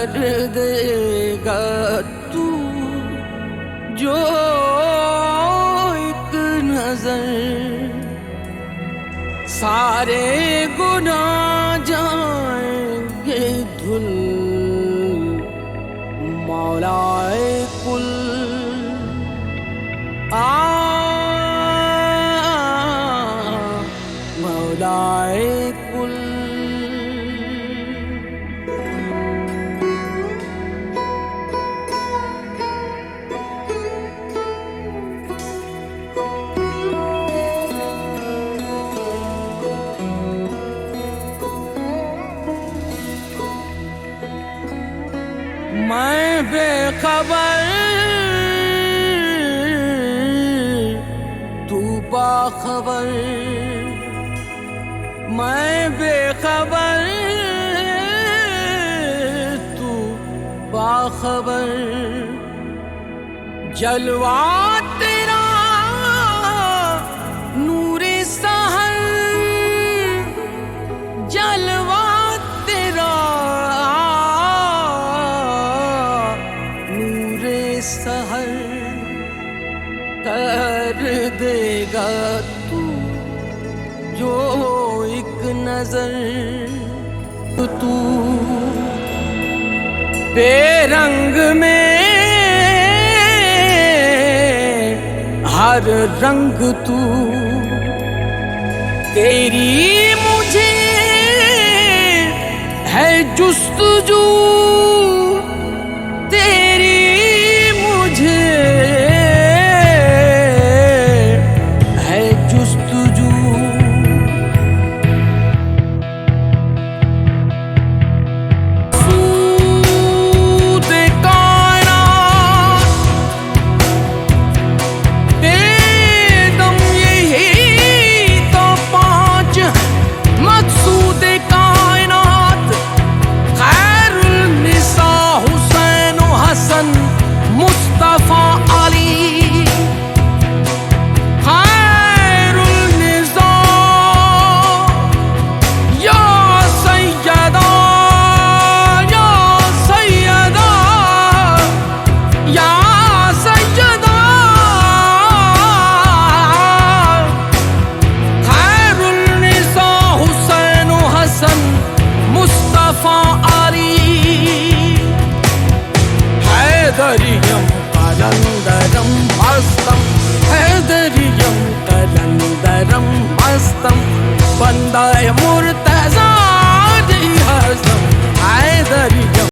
कर देगा तू जो एक नजर, सारे गुनाह जाएंगे धुल मौलाए कुल। मौलाए कुल। मैं बेखबर तू बाखबर, मैं बेखबर तू बाखबर। जलवा तेरा नूरे सहर, जलवा तेरा नूरे सहर कर देगा तू जो एक नजर। तू बेरंग में हर रंग तू, तेरी मुझे है जुस्तजू,